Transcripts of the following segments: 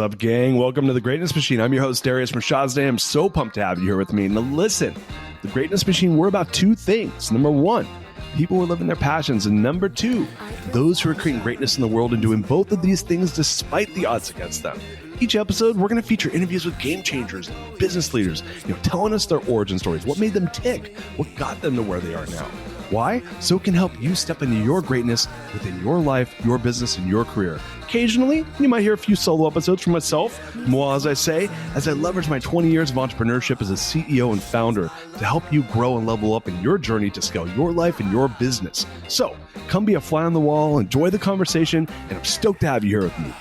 What's up, gang? Welcome to The Greatness Machine. I'm your host, Darius and Robert. I'm so pumped to have you here with me. Now listen, The Greatness Machine, we're about two things. Number one, people who are living their passions. And number two, those who are creating greatness in the world and doing both of these things despite the odds against them. Each episode, we're going to feature interviews with game changers, business leaders, telling us their origin stories, what made them tick, what got them to where they are now. Why? So it can help you step into your greatness within your life, your business, and your career. Occasionally, you might hear a few solo episodes from myself, moi, as I leverage my 20 years of entrepreneurship as a CEO and founder to help you grow and level up in your journey to scale your life and your business. So come be a fly on the wall, enjoy the conversation, and I'm stoked to have you here with me.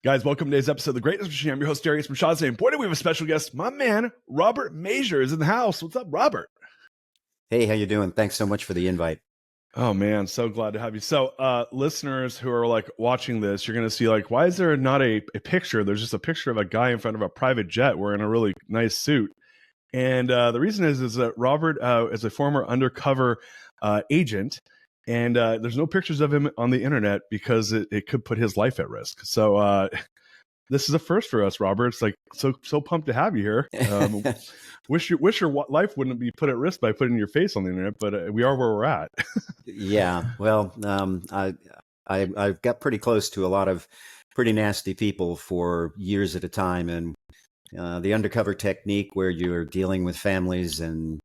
Guys, welcome to today's episode of The Greatness Machine. I'm your host, Darius and Robert. Boy, do we have a special guest. My man, Robert Mazur, is in the house. What's up, Robert? Hey, how you doing? Thanks so much for the invite. Oh man, so glad to have you. So listeners who are like watching this, you're going to see like, why is there not a picture? There's just a picture of a guy in front of a private jet wearing a really nice suit. And the reason is that Robert is a former undercover agent. And there's no pictures of him on the internet because it could put his life at risk. So this is a first for us, Robert. It's like so pumped to have you here. Wish your life wouldn't be put at risk by putting your face on the internet, but we are where we're at. Yeah, well, I've got pretty close to a lot of pretty nasty people for years at a time, and the undercover technique where you're dealing with families and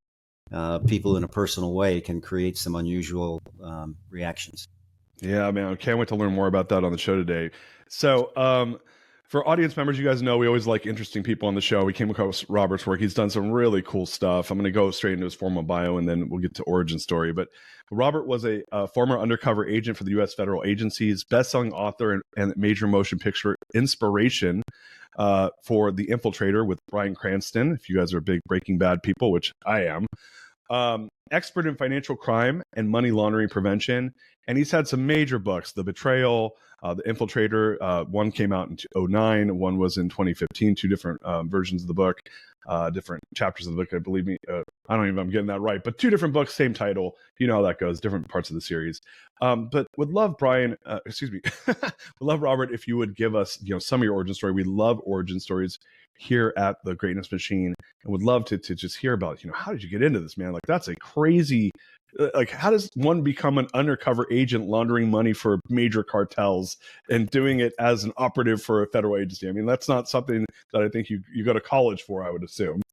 people in a personal way can create some unusual reactions. Yeah, man, I can't wait to learn more about that on the show today. So, for audience members, you guys know we always like interesting people on the show. We came across Robert's work. He's done some really cool stuff. I'm going to go straight into his formal bio, and then we'll get to origin story. But Robert was a former undercover agent for the U.S. federal agencies, best-selling author and major motion picture inspiration for The Infiltrator with Bryan Cranston, if you guys are big Breaking Bad people, which I am. Expert in financial crime and money laundering prevention. And he's had some major books, The Betrayal, The Infiltrator. One came out in 2009. One was in 2015, two different versions of the book, different chapters of the book. I believe me. I don't even know if I'm getting that right, but two different books, same title. You know how that goes, different parts of the series. But would love would love Robert, if you would give us, some of your origin story. We love origin stories here at The Greatness Machine, and would love to just hear about, how did you get into this, man? Like, that's a crazy, like, how does one become an undercover agent laundering money for major cartels and doing it as an operative for a federal agency? I mean, that's not something that I think you go to college for, I would assume.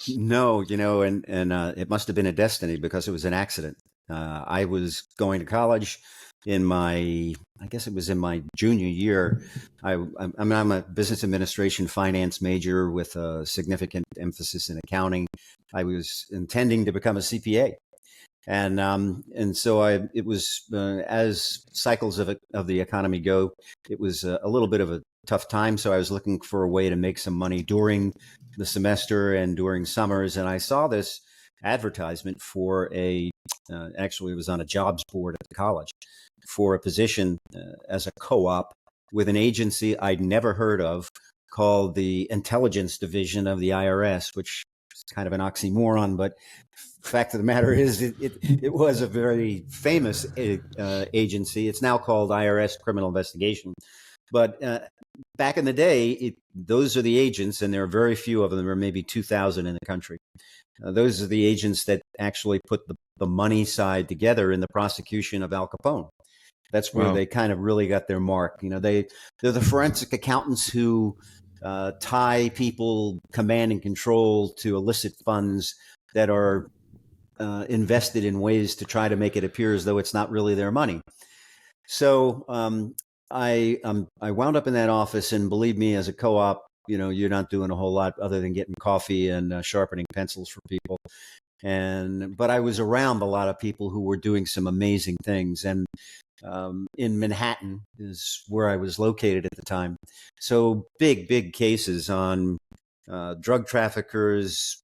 No, and it must have been a destiny because it was an accident. I was going to college in I guess it was in my junior year. I'm a business administration finance major with a significant emphasis in accounting. I was intending to become a CPA. And so it was, as cycles of the economy go, it was a little bit of a tough time. So I was looking for a way to make some money during the semester and during summers. And I saw this advertisement for actually it was on a jobs board at the college, for a position as a co-op with an agency I'd never heard of called the Intelligence Division of the IRS, which is kind of an oxymoron, but fact of the matter is it was a very famous agency. It's now called IRS Criminal Investigation. But back in the day, those are the agents, and there are very few of them. There are maybe 2,000 in the country. Those are the agents that actually put the money side together in the prosecution of Al Capone. That's where they kind of really got their mark. They're the forensic accountants who tie people, command and control to illicit funds that are invested in ways to try to make it appear as though it's not really their money. So I wound up in that office, and believe me, as a co-op, you're not doing a whole lot other than getting coffee and sharpening pencils for people. But I was around a lot of people who were doing some amazing things, and in Manhattan is where I was located at the time. So big cases on drug traffickers,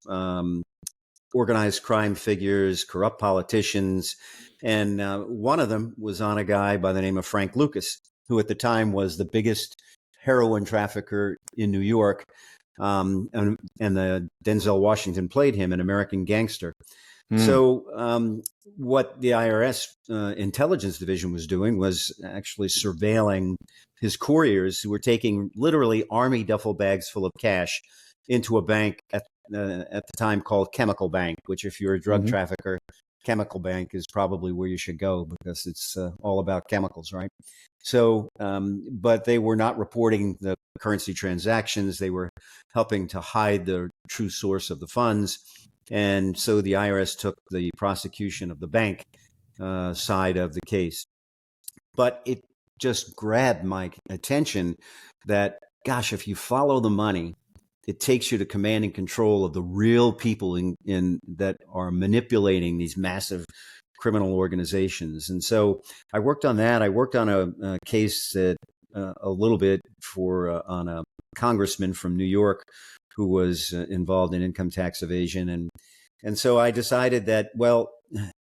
organized crime figures, corrupt politicians. And one of them was on a guy by the name of Frank Lucas, who at the time was the biggest heroin trafficker in New York. And the Denzel Washington played him, an American gangster. So what the IRS intelligence division was doing was actually surveilling his couriers who were taking literally army duffel bags full of cash into a bank at the time called Chemical Bank, which if you're a drug trafficker, Chemical Bank is probably where you should go because it's all about chemicals, right? So, but they were not reporting the currency transactions. They were helping to hide the true source of the funds. And so the IRS took the prosecution of the bank side of the case. But it just grabbed my attention that, gosh, if you follow the money, it takes you to command and control of the real people in that are manipulating these massive criminal organizations. And so I worked on that. I worked on a case that a little bit on a congressman from New York who was involved in income tax evasion. And so I decided that, well,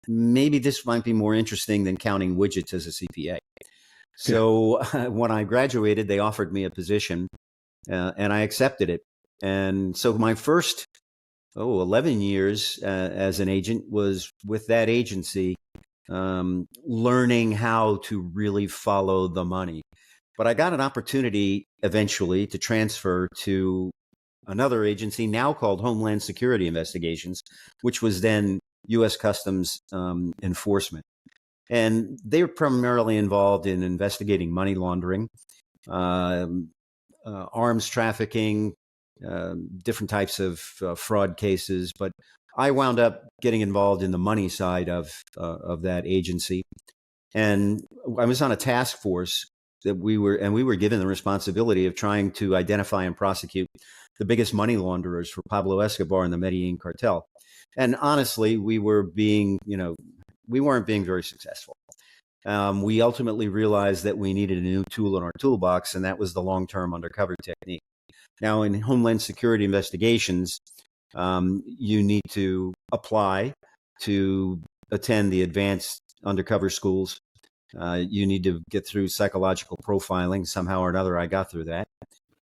maybe this might be more interesting than counting widgets as a CPA. So when I graduated, they offered me a position and I accepted it. And so my first 11 years as an agent was with that agency, learning how to really follow the money. But I got an opportunity eventually to transfer to another agency now called Homeland Security Investigations, which was then U.S. Customs Enforcement. And they were primarily involved in investigating money laundering, arms trafficking, different types of fraud cases. But I wound up getting involved in the money side of that agency. And I was on a task force that we were given the responsibility of trying to identify and prosecute the biggest money launderers for Pablo Escobar and the Medellin cartel. And honestly, we weren't being very successful. We ultimately realized that we needed a new tool in our toolbox, and that was the long-term undercover technique. Now, in Homeland Security Investigations, you need to apply to attend the advanced undercover schools. You need to get through psychological profiling. Somehow or another, I got through that.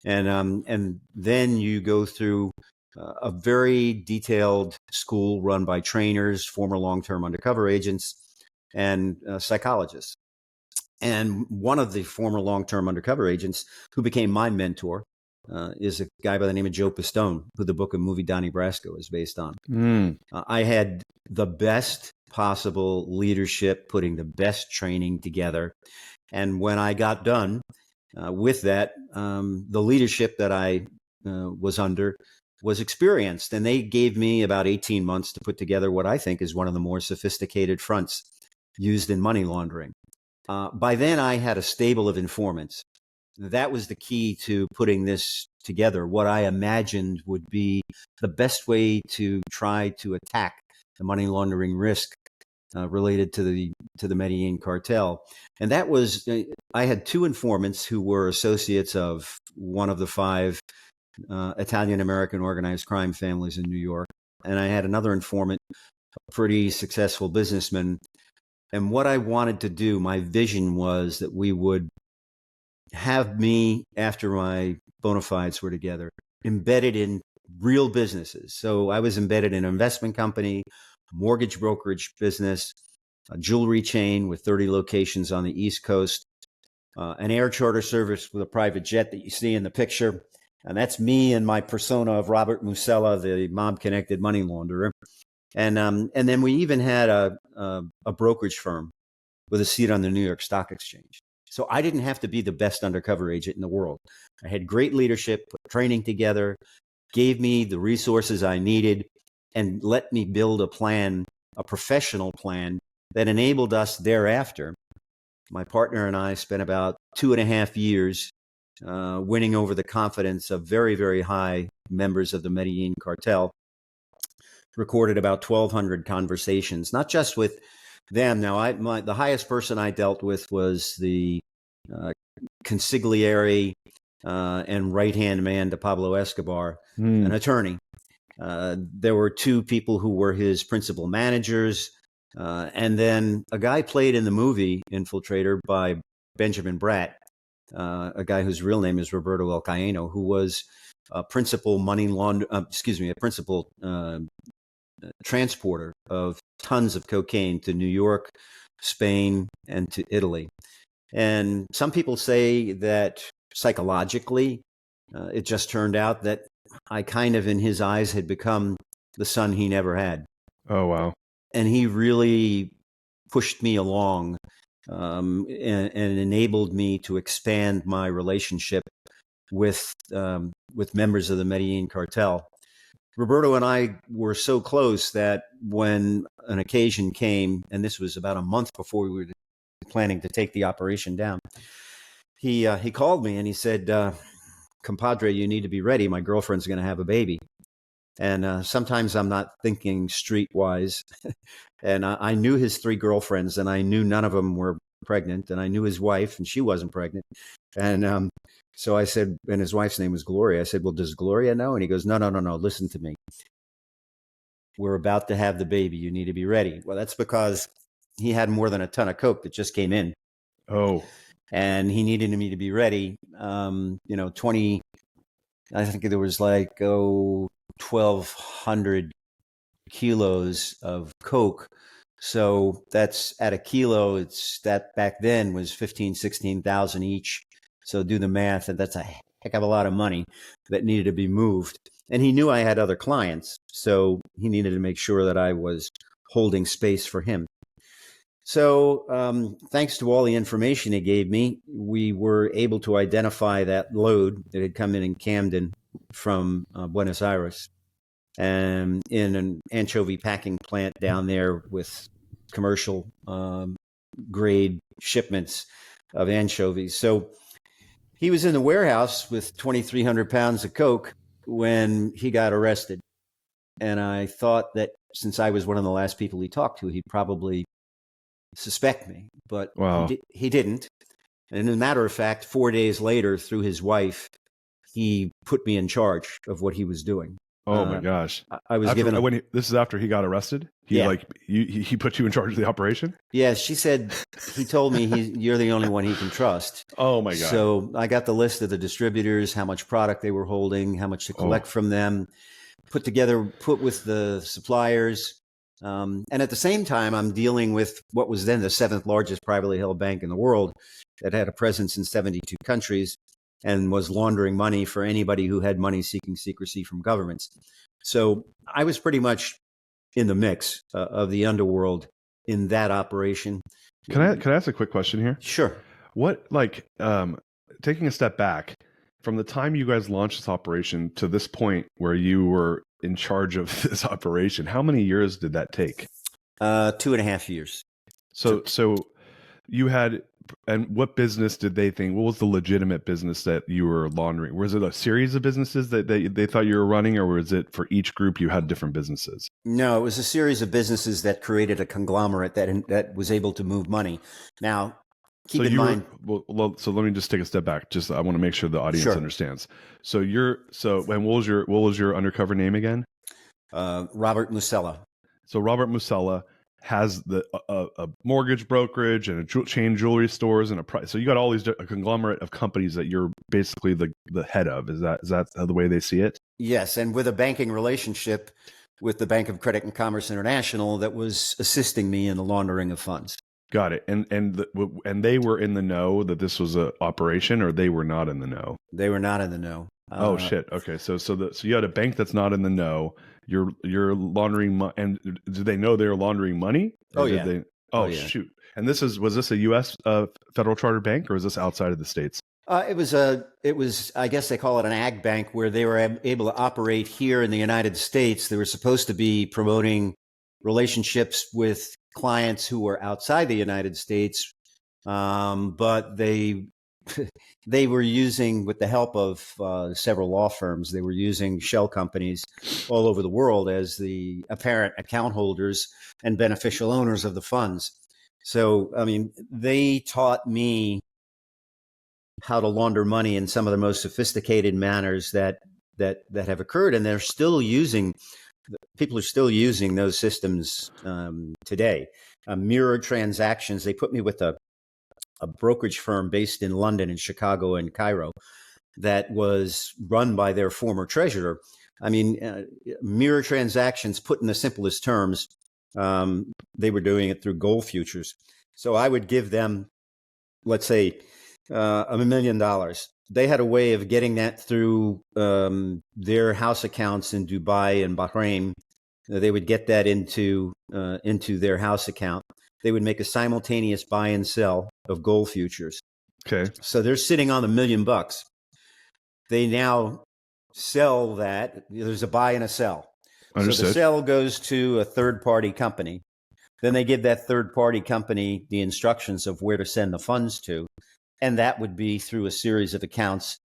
And then you go through a very detailed school run by trainers, former long-term undercover agents, and psychologists. And one of the former long-term undercover agents who became my mentor is a guy by the name of Joe Pistone, who the book and movie Donnie Brasco is based on. I had the best possible leadership, putting the best training together. And when I got done with that, the leadership that I was under was experienced. And they gave me about 18 months to put together what I think is one of the more sophisticated fronts used in money laundering. By then, I had a stable of informants. That was the key to putting this together, what I imagined would be the best way to try to attack the money laundering risk related to the Medellin cartel. And that was, I had two informants who were associates of one of the five Italian-American organized crime families in New York. And I had another informant, a pretty successful businessman. And what I wanted to do, my vision was that we would have me, after my bona fides were together, embedded in real businesses. So I was embedded in an investment company, mortgage brokerage business, a jewelry chain with 30 locations on the East Coast, an air charter service with a private jet that you see in the picture. And that's me and my persona of Robert Mazur, the mob-connected money launderer. And then we even had a brokerage firm with a seat on the New York Stock Exchange. So I didn't have to be the best undercover agent in the world. I had great leadership, put training together, gave me the resources I needed, and let me build a plan, a professional plan that enabled us thereafter. My partner and I spent about 2.5 years winning over the confidence of very, very high members of the Medellin cartel, recorded about 1,200 conversations, not just with them. Now, the highest person I dealt with was the consigliere and right-hand man to Pablo Escobar, an attorney. There were two people who were his principal managers, and then a guy played in the movie Infiltrator by Benjamin Bratt, a guy whose real name is Roberto Elcaino, who was a principal transporter of tons of cocaine to New York, Spain, and to Italy. And some people say that psychologically, it just turned out that I kind of, in his eyes, had become the son he never had. Oh, wow. And he really pushed me along, and enabled me to expand my relationship with members of the Medellin cartel. Roberto and I were so close that when an occasion came, and this was about a month before we were planning to take the operation down, he called me and he said, "Compadre, you need to be ready. My girlfriend's going to have a baby." And sometimes I'm not thinking streetwise. And I knew his 3 girlfriends, and I knew none of them were pregnant. And I knew his wife, and she wasn't pregnant. And so I said, and his wife's name was Gloria. I said, "Well, does Gloria know?" And he goes, No. Listen to me. We're about to have the baby. You need to be ready. Well, that's because he had more than a ton of coke that just came in. Oh. And he needed me to be ready. 20, I think there was like, 1,200 kilos of coke. So that's at a kilo. It's that back then was 15, 16,000 each. So do the math, and that's a heck of a lot of money that needed to be moved. And he knew I had other clients, so he needed to make sure that I was holding space for him. So thanks to all the information he gave me, we were able to identify that load that had come in Camden from Buenos Aires, and in an anchovy packing plant down there with commercial grade shipments of anchovies. So he was in the warehouse with 2,300 pounds of coke when he got arrested. And I thought that since I was one of the last people he talked to, he'd probably suspect me, but Wow. he didn't. And as a matter of fact, 4 days later, through his wife, he put me in charge of what he was doing. Oh my gosh! I was given this is after he got arrested. He he put you in charge of the operation. Yeah, she said he told me you're the only one he can trust. Oh my god! So I got the list of the distributors, how much product they were holding, how much to collect from them, put with the suppliers, and at the same time, I'm dealing with what was then the 7th largest privately held bank in the world that had a presence in 72 countries. And was laundering money for anybody who had money seeking secrecy from governments. So I was pretty much in the mix of the underworld in that operation. Can I ask a quick question here? Sure. What, taking a step back, from the time you guys launched this operation to this point where you were in charge of this operation, how many years did that take? 2.5 years. So you had, and what business did they think? What was the legitimate business that you were laundering? Was it a series of businesses that they thought you were running, or was it for each group you had different businesses? No, it was a series of businesses that created a conglomerate that was able to move money. Now, keep in mind. So let me just take a step back. Just I want to make sure the audience understands. So and what was your undercover name again? Robert Musella. So Robert Musella has a mortgage brokerage and a chain jewelry stores and a price. So you got all these a conglomerate of companies that you're basically the head of. Is that the way they see it? Yes, and with a banking relationship with the Bank of Credit and Commerce International that was assisting me in the laundering of funds. Got it. And they were in the know that this was an operation, or they were not in the know? They were not in the know. Oh shit. Okay. So you had a bank that's not in the know. You're laundering money, and did they know they were laundering money? Shoot. And was this a U.S. Federal Charter Bank, or is this outside of the states? It was, I guess they call it an ag bank, where they were able to operate here in the United States. They were supposed to be promoting relationships with clients who were outside the United States, but they were using, with the help of several law firms, they were using shell companies all over the world as the apparent account holders and beneficial owners of the funds. So, I mean, they taught me how to launder money in some of the most sophisticated manners that have occurred, and people are still using those systems today. Mirror transactions. They put me with a brokerage firm based in London and Chicago and Cairo that was run by their former treasurer. I mean, mirror transactions, put in the simplest terms, they were doing it through gold futures. So I would give them let's say $1 million. They had a way of getting that through their house accounts in Dubai and Bahrain. They would get that into their house account. They would make a simultaneous buy and sell of gold futures. Okay. So they're sitting on $1 million. They now sell that. There's a buy and a sell. Understood. So the sell goes to a third-party company. Then they give that third-party company the instructions of where to send the funds to. And that would be through a series of accounts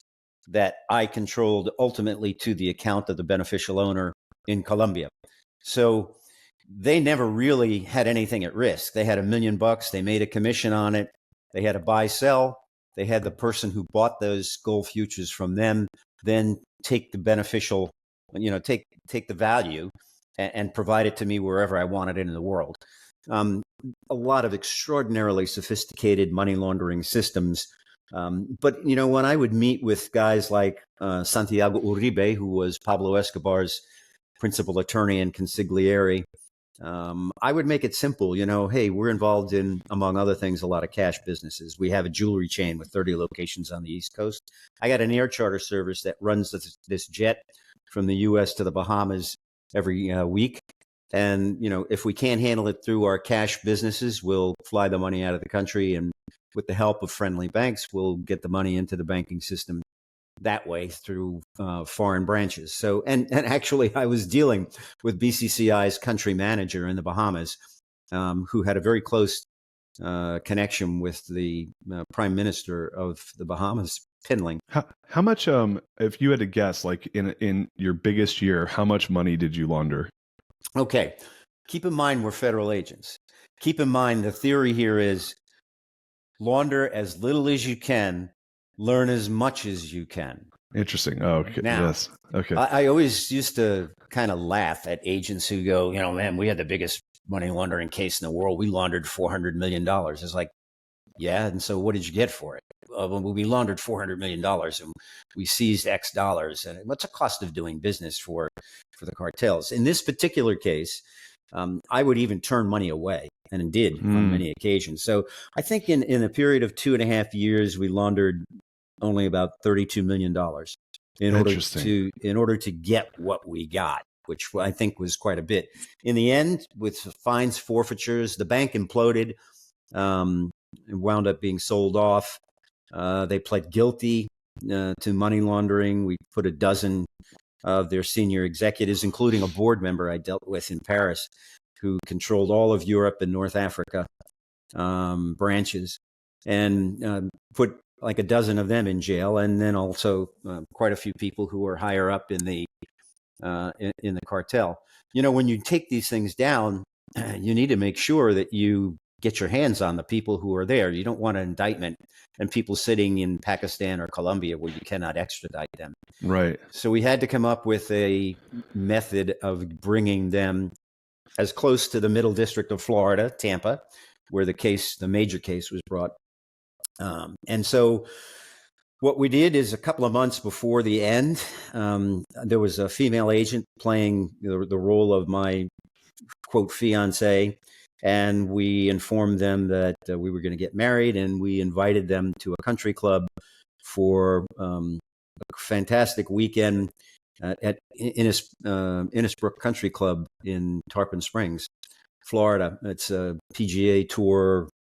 that I controlled, ultimately to the account of the beneficial owner in Colombia. So they never really had anything at risk. They had $1 million. They made a commission on it. They had a buy sell. They had the person who bought those gold futures from them then take the beneficial, take the value and provide it to me wherever I wanted it in the world. A lot of extraordinarily sophisticated money laundering systems. But, when I would meet with guys like Santiago Uribe, who was Pablo Escobar's principal attorney and consigliere, I would make it simple. Hey, we're involved in, among other things, a lot of cash businesses. We have a jewelry chain with 30 locations on the East Coast. I got an air charter service that runs this jet from the U.S. to the Bahamas every week. And, if we can't handle it through our cash businesses, we'll fly the money out of the country. And with the help of friendly banks, we'll get the money into the banking system that way through foreign branches. So, and actually, I was dealing with BCCI's country manager in the Bahamas, who had a very close connection with the prime minister of the Bahamas, Pinling. How much, if you had to guess, like in your biggest year, how much money did you launder? Okay. Keep in mind, we're federal agents. Keep in mind, the theory here is launder as little as you can, learn as much as you can. Interesting. Oh, okay. Now, yes. Okay. I always used to kind of laugh at agents who go, man, we had the biggest money laundering case in the world. We laundered $400 million. It's like, yeah. And so what did you get for it? We laundered $400 million and we seized X dollars. And what's the cost of doing business for the cartels? In this particular case, I would even turn money away, and did on many occasions. So I think in a period of 2.5 years, we laundered only about $32 million in order to get what we got, which I think was quite a bit. In the end, with fines, forfeitures, the bank imploded and wound up being sold off. They pled guilty to money laundering. We put a dozen of their senior executives, including a board member I dealt with in Paris, who controlled all of Europe and North Africa branches, and put like a dozen of them in jail, and then also quite a few people who were higher up in the cartel. When you take these things down, you need to make sure that you get your hands on the people who are there. You don't want an indictment and people sitting in Pakistan or Colombia where you cannot extradite them. Right. So we had to come up with a method of bringing them as close to the Middle District of Florida, Tampa, where the major case was brought. And so what we did is, a couple of months before the end, there was a female agent playing the role of my, quote, fiance. And we informed them that we were going to get married, and we invited them to a country club for a fantastic weekend at Innisbrook Country Club in Tarpon Springs, Florida. It's a PGA Tour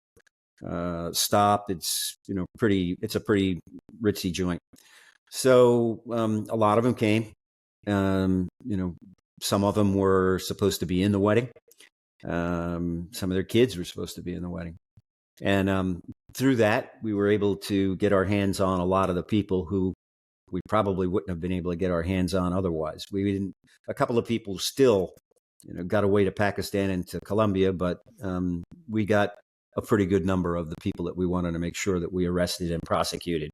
stop. It's it's a pretty ritzy joint. So a lot of them came. Some of them were supposed to be in the wedding. Some of their kids were supposed to be in the wedding. And through that, we were able to get our hands on a lot of the people who we probably wouldn't have been able to get our hands on otherwise. A couple of people still, got away to Pakistan and to Colombia, but we got a pretty good number of the people that we wanted to make sure that we arrested and prosecuted.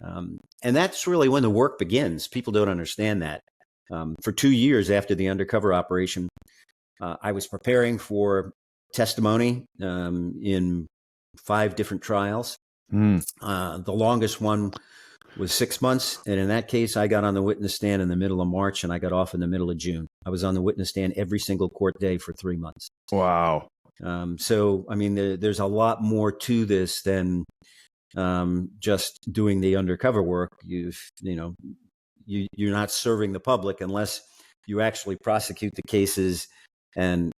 And that's really when the work begins. People don't understand that. For 2 years after the undercover operation, I was preparing for testimony in 5 different trials. The longest one was 6 months. And in that case, I got on the witness stand in the middle of March and I got off in the middle of June. I was on the witness stand every single court day for 3 months. Wow. So, I mean, there's a lot more to this than just doing the undercover work. You're not serving the public unless you actually prosecute the cases and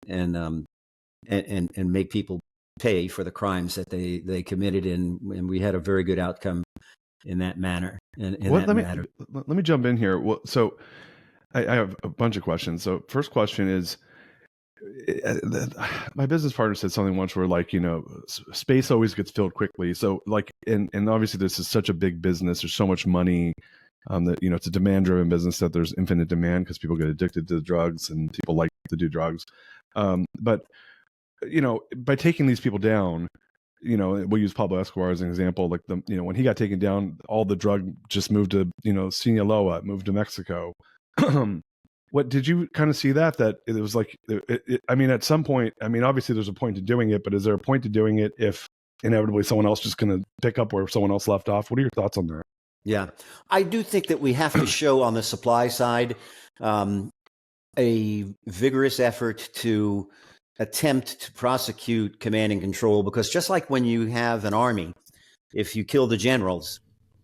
make people pay for the crimes that they committed, and we had a very good outcome in that manner. Let me jump in here. Well, so I have a bunch of questions. So first question is, my business partner said something once where, like, space always gets filled quickly. So like, and obviously this is such a big business. There's so much money. That it's a demand-driven business, that there's infinite demand because people get addicted to the drugs and people like to do drugs. But by taking these people down, we'll use Pablo Escobar as an example. Like when he got taken down, all the drug just moved to Sinaloa, moved to Mexico. What did you kind of see that it was like? I mean, at some point, I mean, obviously there's a point to doing it, but is there a point to doing it if inevitably someone else just going to pick up where someone else left off? What are your thoughts on that? Yeah, I do think that we have to show on the supply side a vigorous effort to attempt to prosecute command and control, because just like when you have an army, if you kill the generals,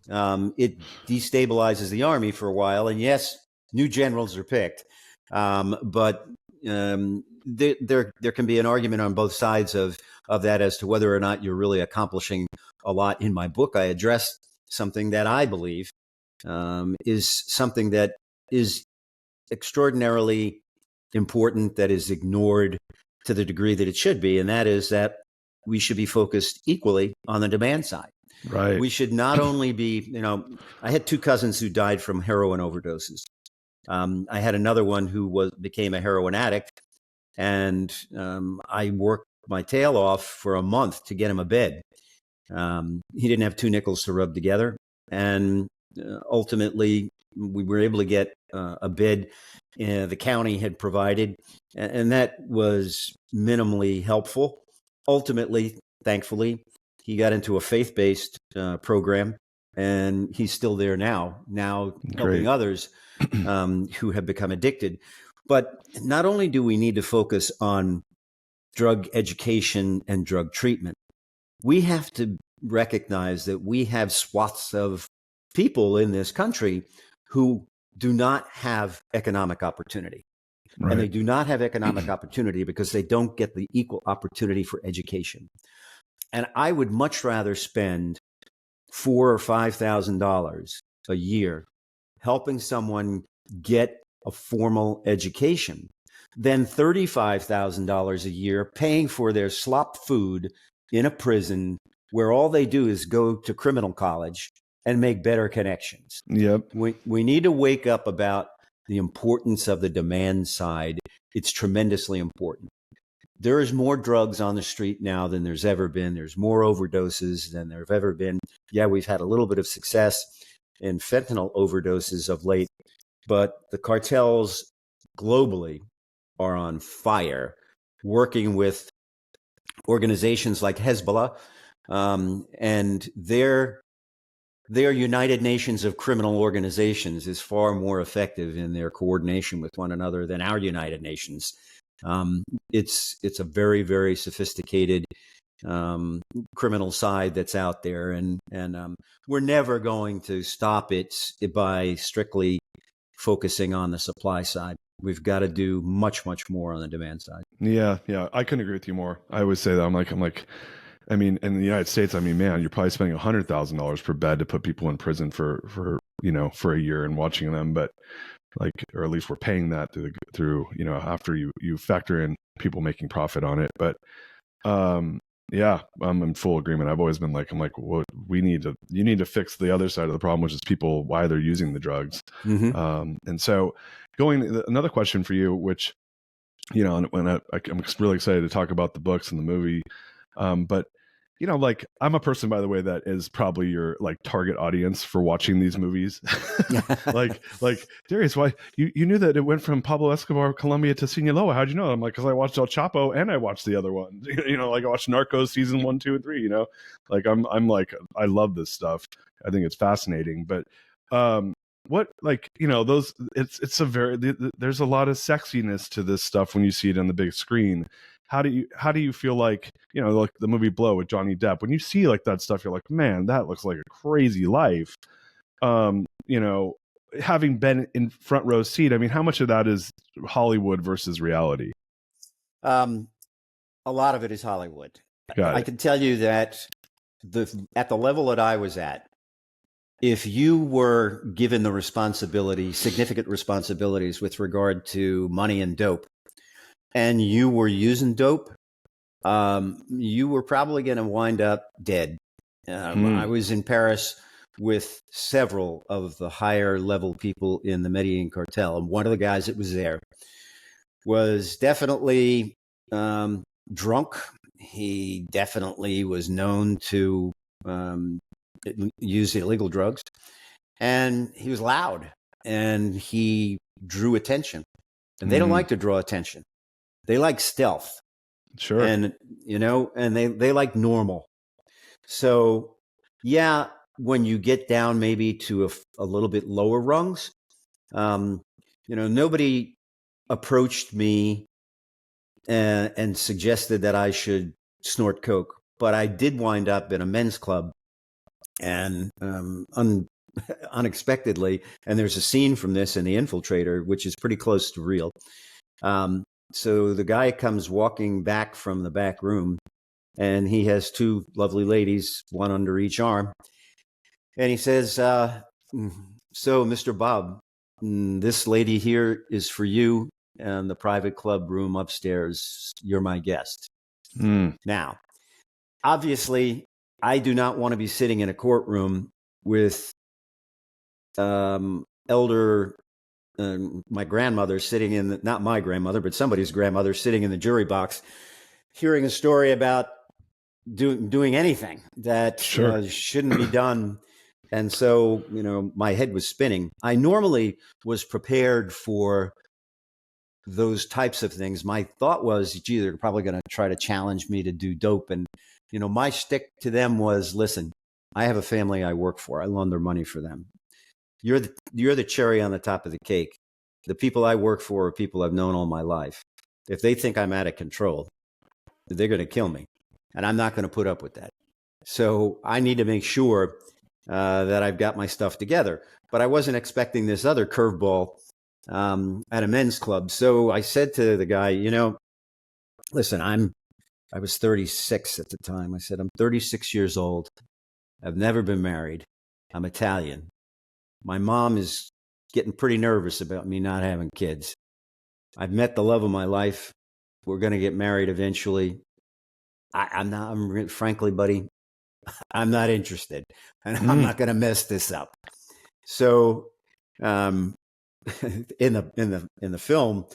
it destabilizes the army for a while. And yes, new generals are picked, but there can be an argument on both sides of that as to whether or not you're really accomplishing a lot. In my book, I addressed something that I believe is something that is extraordinarily important, that is ignored to the degree that it should be, and that is that we should be focused equally on the demand side. Right. We should not only be, I had two cousins who died from heroin overdoses. I had another one who became a heroin addict, and I worked my tail off for a month to get him a bed. He didn't have two nickels to rub together, and ultimately we were able to get a bed the county had provided, and that was minimally helpful. Ultimately, thankfully, he got into a faith-based program, and he's still there now helping others who have become addicted. But not only do we need to focus on drug education and drug treatment, we have to recognize that we have swaths of people in this country who do not have economic opportunity. Right. And they do not have economic opportunity because they don't get the equal opportunity for education. And I would much rather spend $4,000 or $5,000 a year helping someone get a formal education than $35,000 a year paying for their slop food in a prison where all they do is go to criminal college and make better connections. Yep. We need to wake up about the importance of the demand side. It's tremendously important. There is more drugs on the street now than there's ever been. There's more overdoses than there have ever been. Yeah, we've had a little bit of success in fentanyl overdoses of late, but the cartels globally are on fire, working with organizations like Hezbollah, and their United Nations of criminal organizations is far more effective in their coordination with one another than our United Nations. It's a very, very sophisticated criminal side that's out there, and we're never going to stop it by strictly focusing on the supply side. We've got to do much, much more on the demand side. Yeah, I couldn't agree with you more. I always say that. I'm like. I mean, in the United States, I mean, man, you're probably spending $100,000 per bed to put people in prison for a year and watching them, but or at least we're paying that through after you factor in people making profit on it. But yeah, I'm in full agreement. I've always been what you need to fix the other side of the problem, which is people, why they're using the drugs. Mm-hmm. And so another question for you, which, when I'm really excited to talk about the books and the movie. But I'm a person, by the way, that is probably your target audience for watching these movies. like Darius, why you knew that it went from Pablo Escobar, Colombia to Sinaloa? How'd you know? I'm like, because I watched El Chapo and I watched the other one. I watched Narcos season 1, 2, and 3. I'm like, I love this stuff. I think it's fascinating. But what those it's a very there's a lot of sexiness to this stuff when you see it on the big screen. How do you feel like, like the movie Blow with Johnny Depp, when you see like that stuff, you're like, man, that looks like a crazy life. Having been in front row seat, I mean, how much of that is Hollywood versus reality? A lot of it is Hollywood. Got I it. can tell you that at the level that I was at, if you were given the significant responsibilities with regard to money and dope, and you were using dope, you were probably going to wind up dead. I was in Paris with several of the higher level people in the Medellin cartel, and one of the guys that was there was definitely drunk. He definitely was known to use illegal drugs, and he was loud, and he drew attention. And they don't like to draw attention. They like stealth. Sure. And, and they like normal. So, yeah, when you get down maybe to a little bit lower rungs, nobody approached me and suggested that I should snort coke, but I did wind up in a men's club, and unexpectedly, and there's a scene from this in The Infiltrator, which is pretty close to real. So the guy comes walking back from the back room, and he has two lovely ladies, one under each arm, and he says, "So, Mr. Bob, this lady here is for you, and the private club room upstairs, you're my guest." Now, obviously, I do not want to be sitting in a courtroom with elder, my grandmother sitting in, not my grandmother, but somebody's grandmother sitting in the jury box, hearing a story about doing anything that shouldn't be done. And so, my head was spinning. I normally was prepared for those types of things. My thought was, gee, they're probably going to try to challenge me to do dope. And, my shtick to them was, listen, I have a family I work for. I launder money for them. You're the cherry on the top of the cake. The people I work for are people I've known all my life. If they think I'm out of control, they're going to kill me. And I'm not going to put up with that. So I need to make sure that I've got my stuff together. But I wasn't expecting this other curveball at a men's club. So I said to the guy, listen, I was 36 at the time. I said, I'm 36 years old. I've never been married. I'm Italian. My mom is getting pretty nervous about me not having kids. I've met the love of my life. We're going to get married eventually. Frankly, buddy, I'm not interested, and I'm not going to mess this up. So, in the film,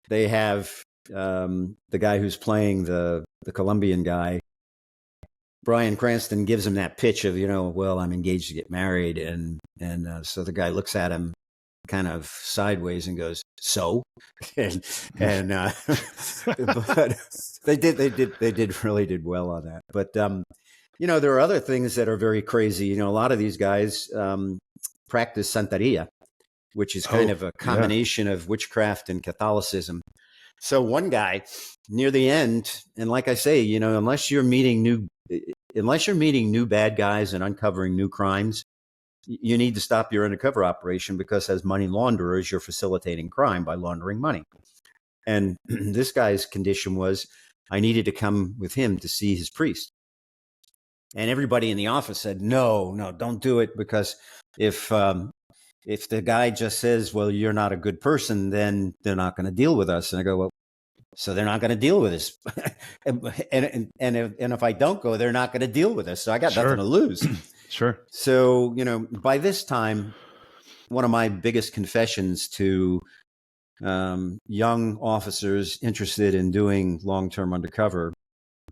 they have the guy who's playing the Colombian guy. Bryan Cranston gives him that pitch of, well, I'm engaged to get married, and so the guy looks at him kind of sideways and goes, "So," but they really did well on that. But there are other things that are very crazy. A lot of these guys practice Santeria, which is kind of a combination of witchcraft and Catholicism. So one guy near the end, and like I say, unless you're meeting new bad guys and uncovering new crimes, you need to stop your undercover operation, because as money launderers, you're facilitating crime by laundering money. And this guy's condition was, I needed to come with him to see his priest. And everybody in the office said, no, don't do it, because if the guy just says, well, you're not a good person, then they're not going to deal with us. And I go, well, so they're not going to deal with us. and if I don't go, they're not going to deal with us. So I got nothing to lose. Sure. So, by this time, one of my biggest confessions to young officers interested in doing long-term undercover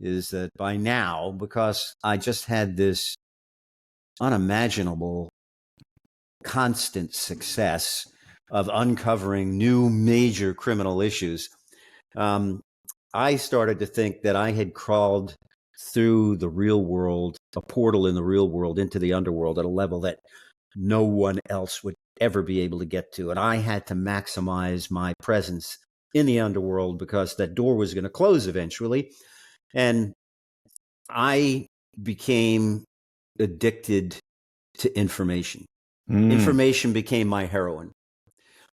is that by now, because I just had this unimaginable constant success of uncovering new major criminal issues, I started to think that I had crawled through the real world, a portal in the real world into the underworld at a level that no one else would ever be able to get to. And I had to maximize my presence in the underworld because that door was going to close eventually. And I became addicted to information. Information became my heroin.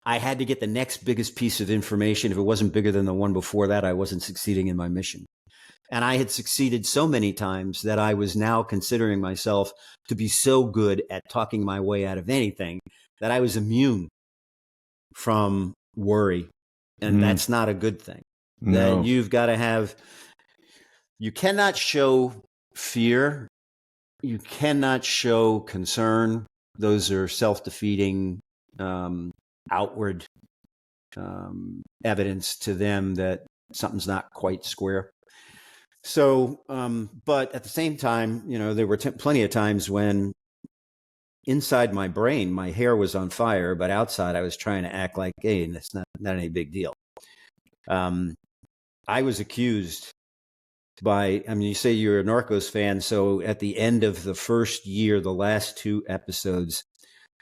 I had to get the next biggest piece of information. If it wasn't bigger than the one before that, I wasn't succeeding in my mission. And I had succeeded so many times that I was now considering myself to be so good at talking my way out of anything that I was immune from worry. And that's not a good thing. No. That you've got to have, you cannot show fear. You cannot show concern. Those are self-defeating, outward evidence to them that something's not quite square. So, but at the same time, you know, there were plenty of times when inside my brain, my hair was on fire, but outside I was trying to act like, hey, that's not any big deal. I was accused by, I mean, you say you're a Narcos fan. So at the end of the first year, the last 2 episodes,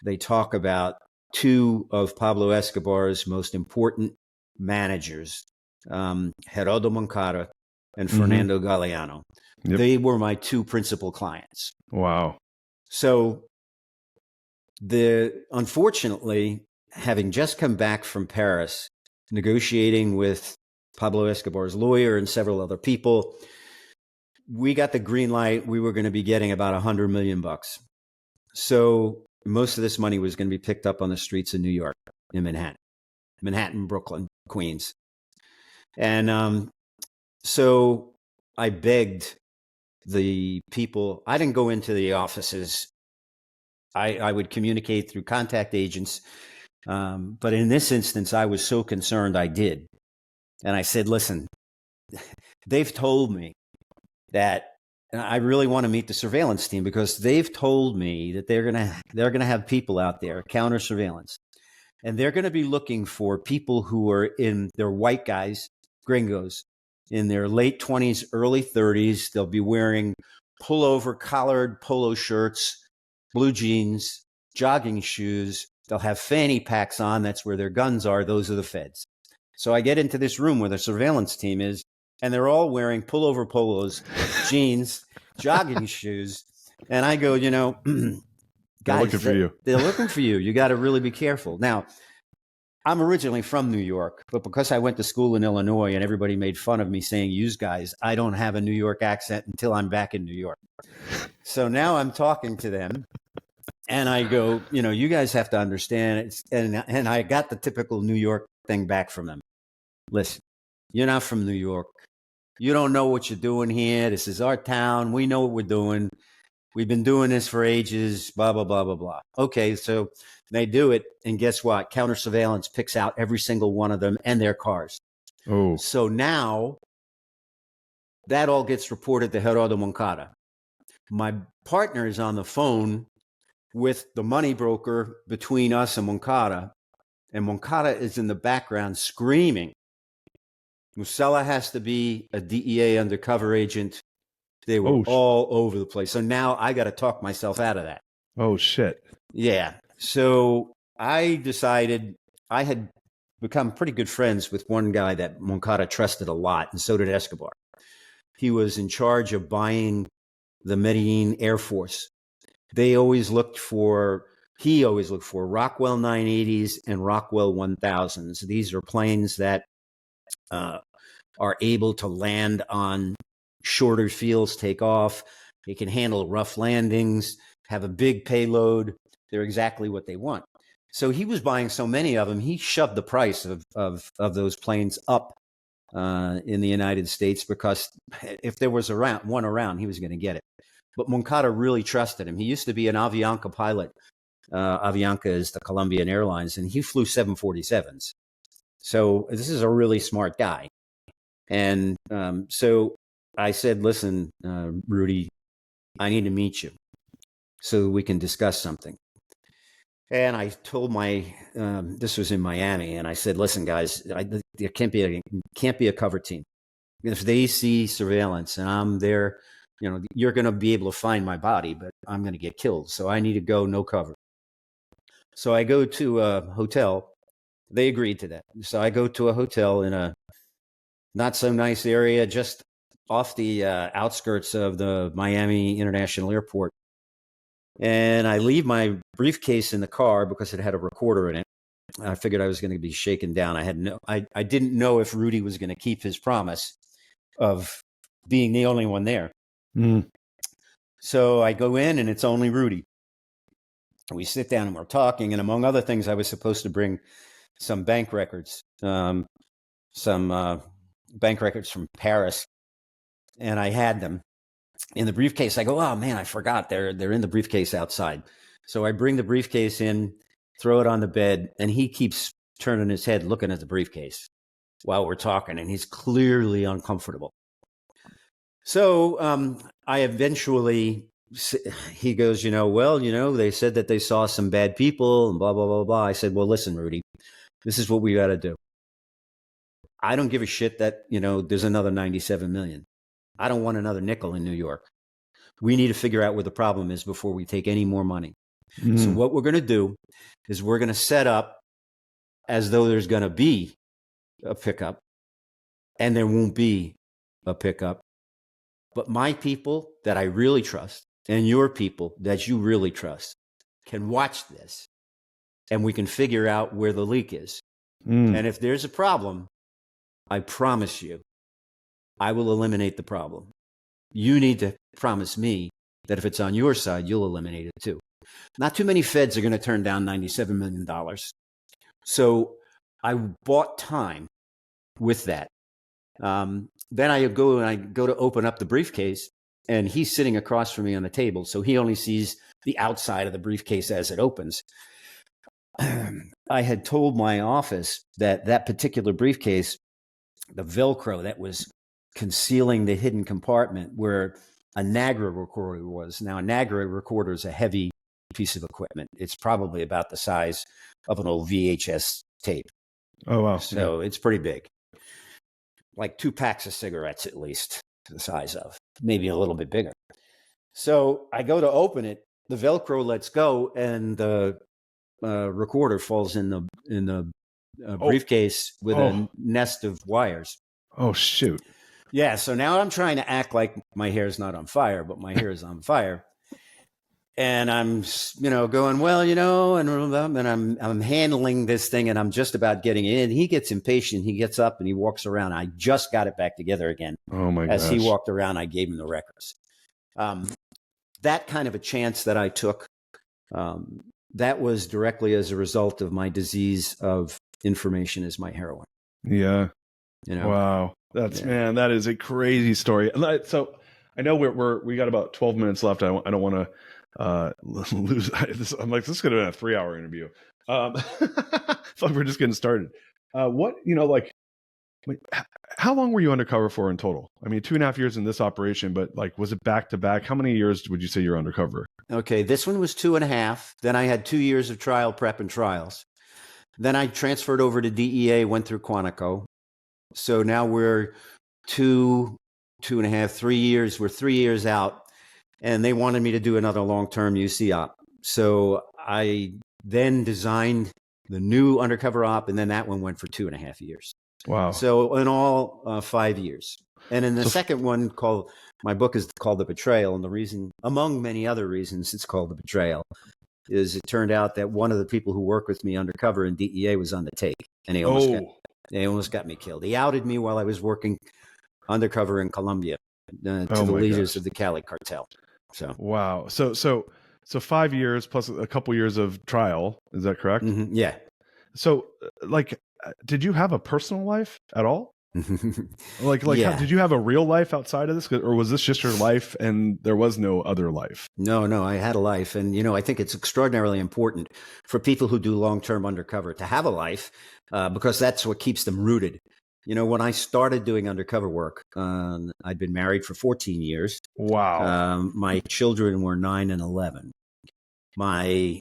they talk about 2 of Pablo Escobar's most important managers, Gerardo Moncada and Fernando Galeano. Yep. They were my 2 principal clients. Wow. So unfortunately, having just come back from Paris, negotiating with Pablo Escobar's lawyer and several other people, we got the green light. We were going to be getting about $100 million. So most of this money was going to be picked up on the streets of New York, in Manhattan, Brooklyn, Queens. And so I begged the people. I didn't go into the offices. I would communicate through contact agents. But in this instance, I was so concerned I did. And I said, listen, they've told me that I really want to meet the surveillance team because they've told me that they're going to have people out there, counter surveillance, and they're going to be looking for people who are they're white guys, gringos, in their late 20s, early 30s. They'll be wearing pullover collared polo shirts, blue jeans, jogging shoes. They'll have fanny packs on. That's where their guns are. Those are the feds. So I get into this room where the surveillance team is, and they're all wearing pullover polos, jeans, jogging shoes. And I go, you know, guys, they're looking for you. They're looking for you. You got to really be careful. Now, I'm originally from New York, but because I went to school in Illinois and everybody made fun of me saying, "Use guys," I don't have a New York accent until I'm back in New York. So now I'm talking to them. And I go, you know, you guys have to understand. And I got the typical New York thing back from them. Listen, you're not from New York. You don't know what you're doing here. This is our town. We know what we're doing. We've been doing this for ages, blah, blah, blah, blah, blah. Okay, so they do it. And guess what? Counter surveillance picks out every single one of them and their cars. Oh. So now that all gets reported to Gerardo Moncada. My partner is on the phone with the money broker between us and Moncada is in the background screaming, Musella has to be a DEA undercover agent. They were all over the place. So now I got to talk myself out of that. Oh, shit. Yeah. So I decided I had become pretty good friends with one guy that Moncada trusted a lot, and so did Escobar. He was in charge of buying the Medellin Air Force. He always looked for Rockwell 980s and Rockwell 1000s. These are planes that are able to land on shorter fields, take off. They can handle rough landings, have a big payload. They're exactly what they want. So he was buying so many of them, he shoved the price of those planes up in the United States because if there was one around, he was going to get it. But Moncada really trusted him. He used to be an Avianca pilot. Avianca is the Colombian Airlines, and he flew 747s. So this is a really smart guy. And so I said, listen, Rudy, I need to meet you so we can discuss something. And I told this was in Miami, and I said, listen, guys, there can't be a cover team. If they see surveillance and I'm there, you know, you're going to be able to find my body, but I'm going to get killed. So I need to go no cover. So I go to a hotel They agreed to that. So I go to a hotel in a not so nice area, just off the outskirts of the Miami International Airport. And I leave my briefcase in the car because it had a recorder in it. I figured I was going to be shaken down. I didn't know if Rudy was going to keep his promise of being the only one there. Mm. So I go in and it's only Rudy. We sit down and we're talking. And among other things, I was supposed to bring some bank records, some bank records from Paris. And I had them in the briefcase. I go, oh man, I forgot. They're in the briefcase outside. So I bring the briefcase in, throw it on the bed, and he keeps turning his head, looking at the briefcase while we're talking, and he's clearly uncomfortable. So I eventually, he goes, they said that they saw some bad people and blah, blah, blah, blah. I said, well, listen, Rudy, this is what we got to do. I don't give a shit that, there's another 97 million. I don't want another nickel in New York. We need to figure out where the problem is before we take any more money. Mm. So what we're going to do is we're going to set up as though there's going to be a pickup, and there won't be a pickup. But my people that I really trust and your people that you really trust can watch this, and we can figure out where the leak is. Mm. And if there's a problem, I promise you, I will eliminate the problem. You need to promise me that if it's on your side, you'll eliminate it too. Not too many feds are going to turn down $97 million. So I bought time with that. Then I go to open up the briefcase, and he's sitting across from me on the table. So he only sees the outside of the briefcase as it opens. I had told my office that particular briefcase, the Velcro that was concealing the hidden compartment where a NAGRA recorder was. Now, a NAGRA recorder is a heavy piece of equipment. It's probably about the size of an old VHS tape. Oh, wow. So it's pretty big. Like 2 packs of cigarettes, at least, the size of, maybe a little bit bigger. So I go to open it, the Velcro lets go, and the recorder falls in the briefcase with a nest of wires. Oh, shoot. Yeah, so now I'm trying to act like my hair's not on fire, but my hair is on fire. And I'm, going, and I'm handling this thing, and I'm just about getting it in. He gets impatient. He gets up and he walks around. I just got it back together again. Oh my gosh. As he walked around, I gave him the records. That kind of a chance that I took, that was directly as a result of my disease of information is my heroin. Yeah. Wow. Man, that is a crazy story. So I know we got about 12 minutes left. I don't want to lose this. I'm like, this is going to be a 3-hour interview. So we're just getting started. How long were you undercover for in total? I mean, 2.5 years in this operation, but was it back to back? How many years would you say you're undercover? Okay, this one was 2.5. Then I had 2 years of trial prep and trials. Then I transferred over to DEA, went through Quantico. So now we're 2.5, 3 years. We're 3 years out, and they wanted me to do another long-term UC op. So I then designed the new undercover op, and then that one went for 2.5 years. Wow. So in all, 5 years. And in the second one, my book is called The Betrayal. And the reason, among many other reasons it's called The Betrayal, is it turned out that one of the people who worked with me undercover in DEA was on the take. And they almost got me killed. He outed me while I was working undercover in Colombia to the leaders of the Cali cartel. So wow. So 5 years plus a couple years of trial. Is that correct? Mm-hmm. Yeah. So did you have a personal life at all? Yeah. Did you have a real life outside of this, or was this just your life and there was no other life? No, I had a life. And, I think it's extraordinarily important for people who do long-term undercover to have a life because that's what keeps them rooted. When I started doing undercover work, I'd been married for 14 years. Wow. My children were 9 and 11. By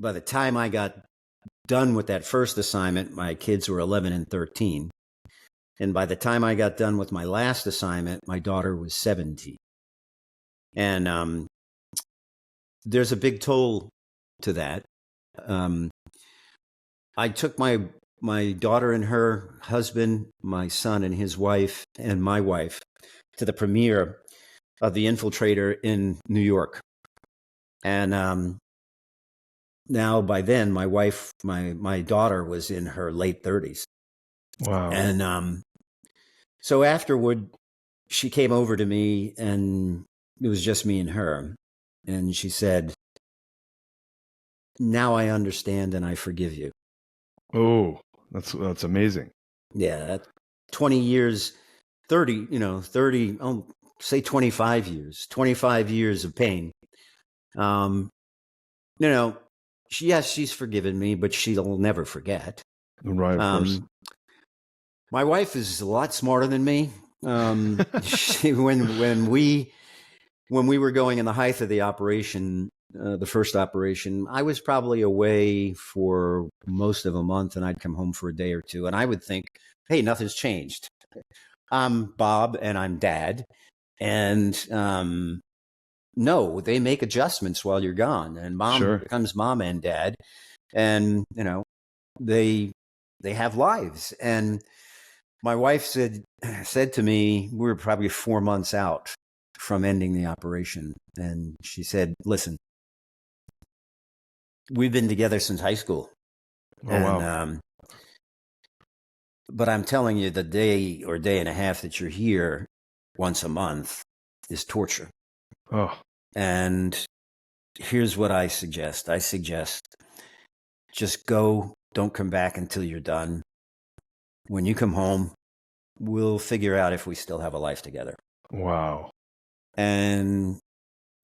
the time I got done with that first assignment, my kids were 11 and 13. And by the time I got done with my last assignment, my daughter was 17. And there's a big toll to that. I took my daughter and her husband, my son and his wife, and my wife to the premiere of The Infiltrator in New York. And now by then, my wife, my daughter was in her late 30s. Wow. And so afterward, she came over to me, and it was just me and her. And she said, "Now I understand and I forgive you." Oh, that's amazing. Yeah, 20 years, 30, 30, say 25 years of pain. Yes, she's forgiven me, but she'll never forget. Right, of course. My wife is a lot smarter than me. When we were going in the height of the operation, the first operation, I was probably away for most of a month, and I'd come home for a day or two, and I would think, "Hey, nothing's changed. I'm Bob, and I'm Dad, and no, they make adjustments while you're gone, and Mom becomes Mom and Dad, and they have lives." And my wife said to me, we were probably 4 months out from ending the operation, and she said, "Listen, we've been together since high school. Wow. But I'm telling you, the day or day and a half that you're here once a month is torture. Oh. And here's what I suggest. I suggest just go, don't come back until you're done. When you come home, we'll figure out if we still have a life together." Wow. And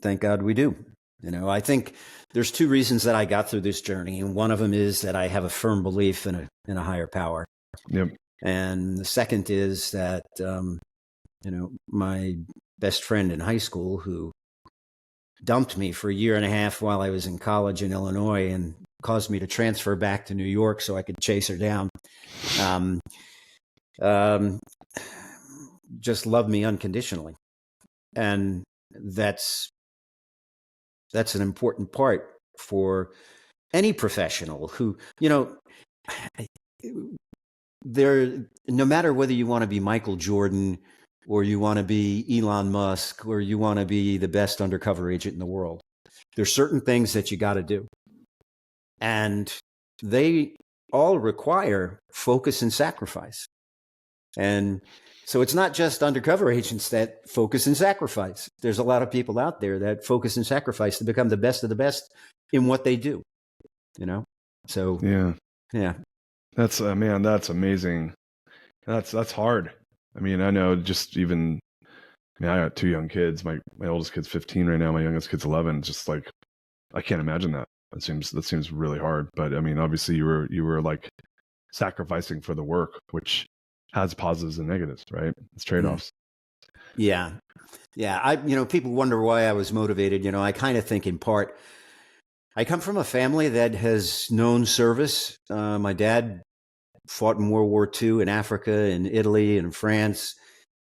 thank God we do. I think there's two reasons that I got through this journey. And one of them is that I have a firm belief in a higher power. Yep. And the second is that, my best friend in high school, who dumped me for a year and a half while I was in college in Illinois and caused me to transfer back to New York so I could chase her down, just loved me unconditionally. And that's an important part for any professional who, no matter whether you want to be Michael Jordan or you want to be Elon Musk or you want to be the best undercover agent in the world, there's certain things that you got to do. And they all require focus and sacrifice. And so it's not just undercover agents that focus and sacrifice. There's a lot of people out there that focus and sacrifice to become the best of the best in what they do, So, yeah. That's man, that's amazing. That's hard. I mean, I know I got two young kids. My oldest kid's 15 right now. My youngest kid's 11. Just like, I can't imagine that. That seems really hard. But I mean, obviously you were like sacrificing for the work, which has positives and negatives, right? It's trade-offs. Yeah. People wonder why I was motivated. I kind of think in part, I come from a family that has known service. My dad fought in World War II in Africa, in Italy, and France.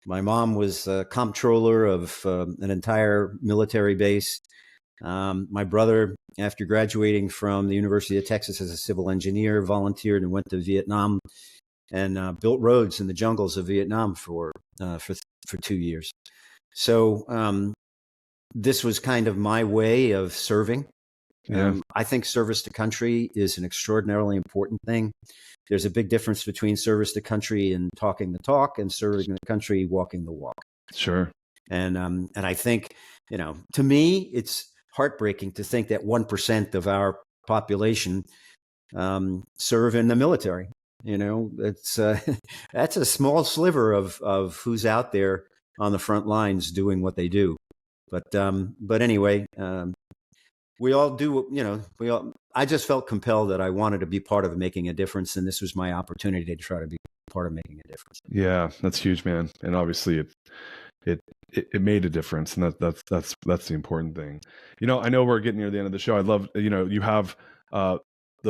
My mom was a comptroller of an entire military base. My brother, after graduating from the University of Texas as a civil engineer, volunteered and went to Vietnam and built roads in the jungles of Vietnam for 2 years. So this was kind of my way of serving. Yeah. I think service to country is an extraordinarily important thing. There's a big difference between service to country and talking the talk and serving the country, walking the walk. Sure. And I think, to me, it's heartbreaking to think that 1% of our population serve in the military. It's that's a small sliver of who's out there on the front lines doing what they do. But anyway, we all do, I just felt compelled that I wanted to be part of making a difference. And this was my opportunity to try to be part of making a difference. Yeah, that's huge, man. And obviously it made a difference. And that's the important thing. I know we're getting near the end of the show. I'd love, you have the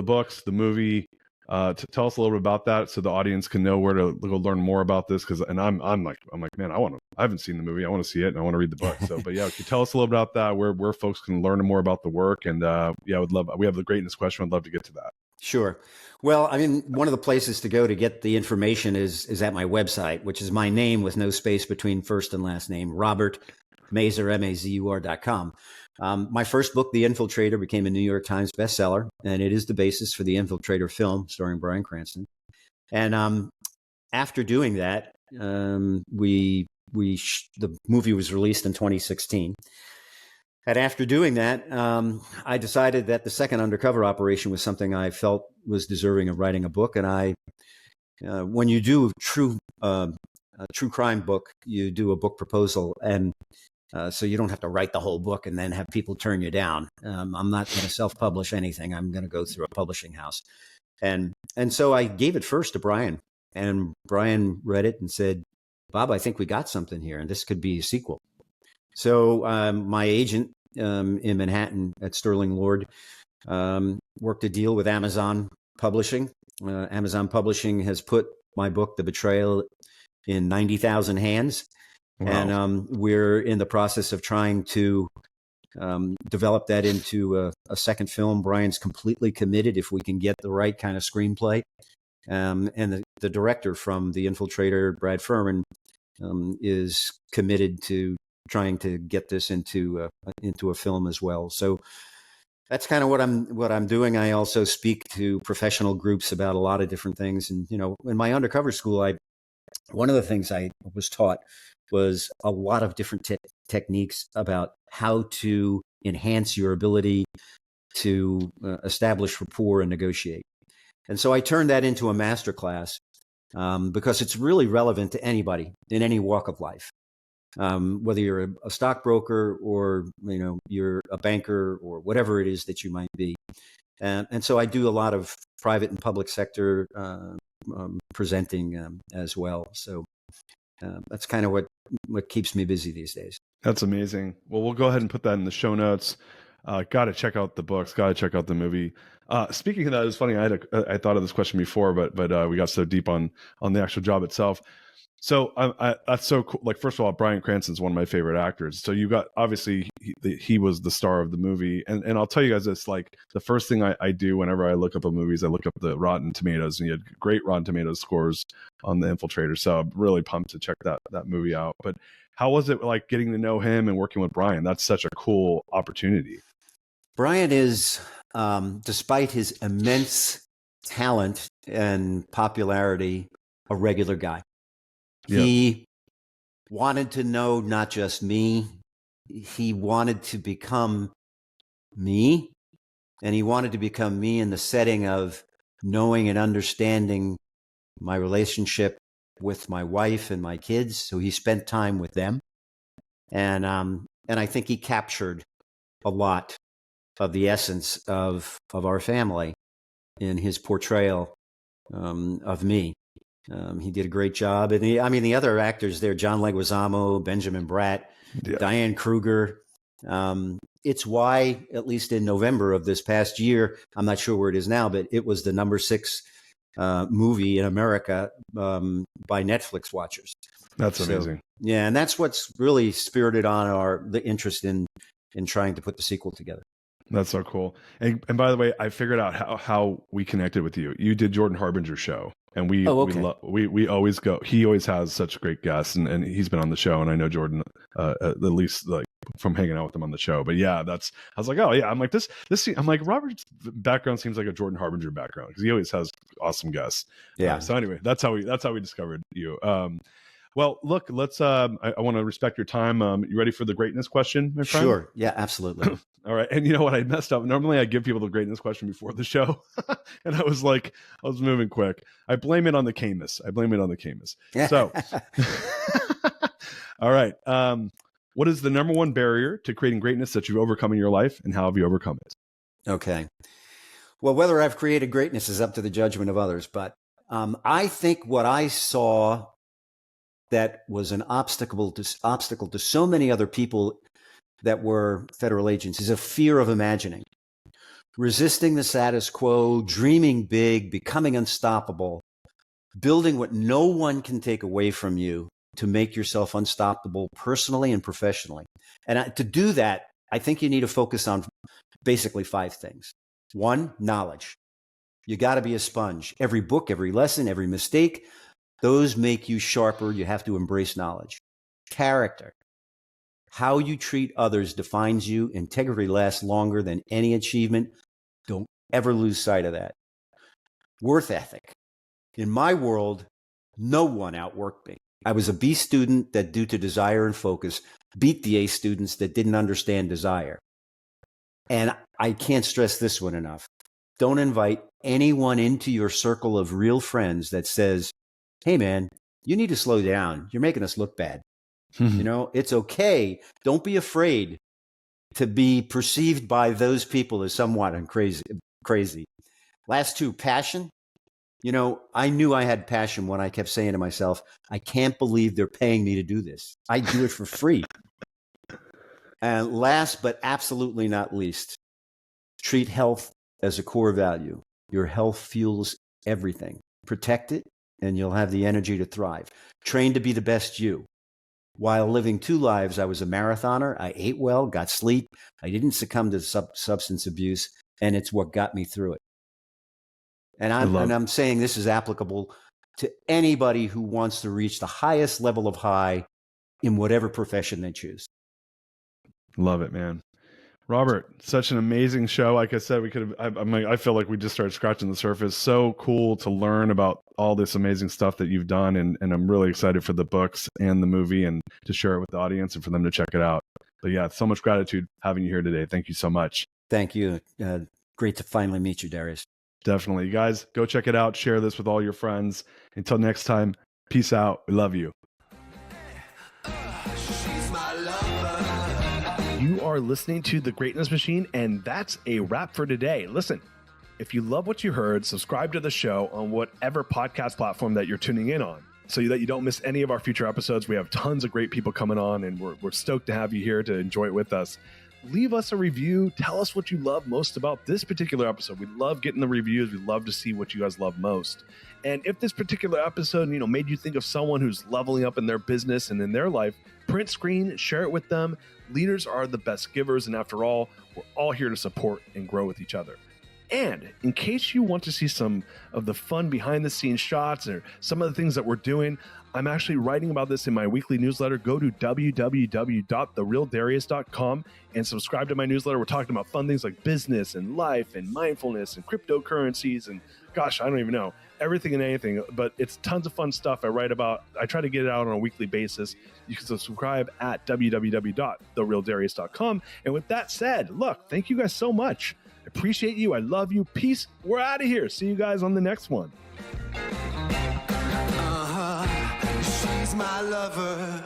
books, the movie, to tell us a little bit about that so the audience can know where to go learn more about this. I'm like, man, I haven't seen the movie. I want to see it and I want to read the book. So, but yeah, can you tell us a little bit about that, where folks can learn more about the work? And we have the greatness question. I'd love to get to that. Sure. Well, I mean, one of the places to go to get the information is at my website, which is my name with no space between first and last name, Robert Mazur, Mazur.com. My first book, The Infiltrator, became a New York Times bestseller, and it is the basis for the Infiltrator film starring Bryan Cranston. And after doing that, the movie was released in 2016. And after doing that, I decided that the second undercover operation was something I felt was deserving of writing a book. And when you do a true crime book, you do a book proposal, and so you don't have to write the whole book and then have people turn you down. I'm not going to self-publish anything. I'm going to go through a publishing house, and so I gave it first to Bryan, and Bryan read it and said, "Bob, I think we got something here, and this could be a sequel." So my agent in Manhattan at Sterling Lord worked a deal with Amazon Publishing. Amazon Publishing has put my book, The Betrayal, in 90,000 hands. Wow. And we're in the process of trying to develop that into a second film. Bryan's completely committed if we can get the right kind of screenplay. And the director from The Infiltrator, Brad Furman, is committed to trying to get this into a film as well. So that's kind of what I'm doing. I also speak to professional groups about a lot of different things. And, you know, in my undercover school, one of the things I was taught was a lot of different techniques about how to enhance your ability to establish rapport and negotiate. And so I turned that into a masterclass because it's really relevant to anybody in any walk of life. Whether you're a stockbroker or, you know, you're a banker or whatever it is that you might be. And so I do a lot of private and public sector presenting as well. So that's kind of what keeps me busy these days. That's amazing. Well, we'll go ahead and put that in the show notes. Got to check out the books. Got to check out the movie. Speaking of that, it's funny. I thought of this question before, but we got so deep on the actual job itself. So that's so cool. Like, first of all, Bryan Cranston's one of my favorite actors. So you got, obviously he was the star of the movie. And I'll tell you guys this, like, the first thing I do whenever I look up a movie is I look up the Rotten Tomatoes, and he had great Rotten Tomatoes scores on The Infiltrator. So I'm really pumped to check that movie out. But how was it like getting to know him and working with Bryan? That's such a cool opportunity. Bryan is, despite his immense talent and popularity, a regular guy. Yep. He wanted to know not just me, he wanted to become me, and he wanted to become me in the setting of knowing and understanding my relationship with my wife and my kids. So he spent time with them. And I think he captured a lot of the essence of our family in his portrayal of me. He did a great job. And the other actors there, John Leguizamo, Benjamin Bratt, yeah, Diane Kruger. It's why, at least in November of this past year, I'm not sure where it is now, but it was the number 6 movie in America by Netflix watchers. That's amazing. Yeah, and that's what's really spirited on the interest in trying to put the sequel together. That's so cool. And by the way, I figured out how we connected with you. You did Jordan Harbinger's show, and we always go. He always has such great guests, and he's been on the show, and I know Jordan at least like from hanging out with him on the show. But yeah, I was like, oh yeah, I'm like this. I'm like, Robert's background seems like a Jordan Harbinger background because he always has awesome guests. Yeah. So anyway, that's how we discovered you. Well, look, let's. I want to respect your time. You ready for the greatness question, my friend? Sure. Yeah, absolutely. All right. And you know what? I messed up. Normally, I give people the greatness question before the show, and I was moving quick. I blame it on the Camus. So, all right. What is the number one barrier to creating greatness that you've overcome in your life, and how have you overcome it? Okay. Well, whether I've created greatness is up to the judgment of others, but I think what I saw that was an obstacle to so many other people that were federal agents is a fear of imagining, resisting the status quo, dreaming big, becoming unstoppable, building what no one can take away from you to make yourself unstoppable personally and professionally. And to do that, I think you need to focus on basically 5 things. 1, knowledge. You got to be a sponge. Every book, every lesson, every mistake, those make you sharper. You have to embrace knowledge. Character. How you treat others defines you. Integrity lasts longer than any achievement. Don't ever lose sight of that. Worth ethic. In my world, no one outworked me. I was a B student that, due to desire and focus, beat the A students that didn't understand desire. And I can't stress this one enough. Don't invite anyone into your circle of real friends that says, hey, man, you need to slow down. You're making us look bad. You know, it's okay. Don't be afraid to be perceived by those people as somewhat crazy. Last two, passion. You know, I knew I had passion when I kept saying to myself, I can't believe they're paying me to do this. I do it for free. And last but absolutely not least, treat health as a core value. Your health fuels everything. Protect it, and you'll have the energy to thrive. Train to be the best you. While living two lives, I was a marathoner. I ate well, got sleep. I didn't succumb to substance abuse, and it's what got me through it. And I'm saying this is applicable to anybody who wants to reach the highest level of high in whatever profession they choose. Love it, man. Robert, such an amazing show. Like I said, we could have, I feel like we just started scratching the surface. So cool to learn about all this amazing stuff that you've done. And I'm really excited for the books and the movie and to share it with the audience and for them to check it out. But yeah, so much gratitude having you here today. Thank you so much. Thank you. Great to finally meet you, Darius. Definitely. You guys, go check it out. Share this with all your friends. Until next time, peace out. We love you. You are listening to The Greatness Machine, and that's a wrap for today. Listen, if you love what you heard, subscribe to the show on whatever podcast platform that you're tuning in on so that you don't miss any of our future episodes. We have tons of great people coming on, and we're stoked to have you here to enjoy it with us. Leave us a review. Tell us what you love most about this particular episode. We love getting the reviews. We love to see what you guys love most. And if this particular episode, made you think of someone who's leveling up in their business and in their life, print screen, share it with them. Leaders are the best givers. And after all, we're all here to support and grow with each other. And in case you want to see some of the fun behind the scenes shots or some of the things that we're doing, I'm actually writing about this in my weekly newsletter. Go to www.therealdarius.com and subscribe to my newsletter. We're talking about fun things like business and life and mindfulness and cryptocurrencies and gosh, I don't even know, everything and anything, but it's tons of fun stuff I write about. I try to get it out on a weekly basis. You can subscribe at www.therealdarius.com. And with that said, look, thank you guys so much. I appreciate you. I love you. Peace. We're out of here. See you guys on the next one. She's my lover.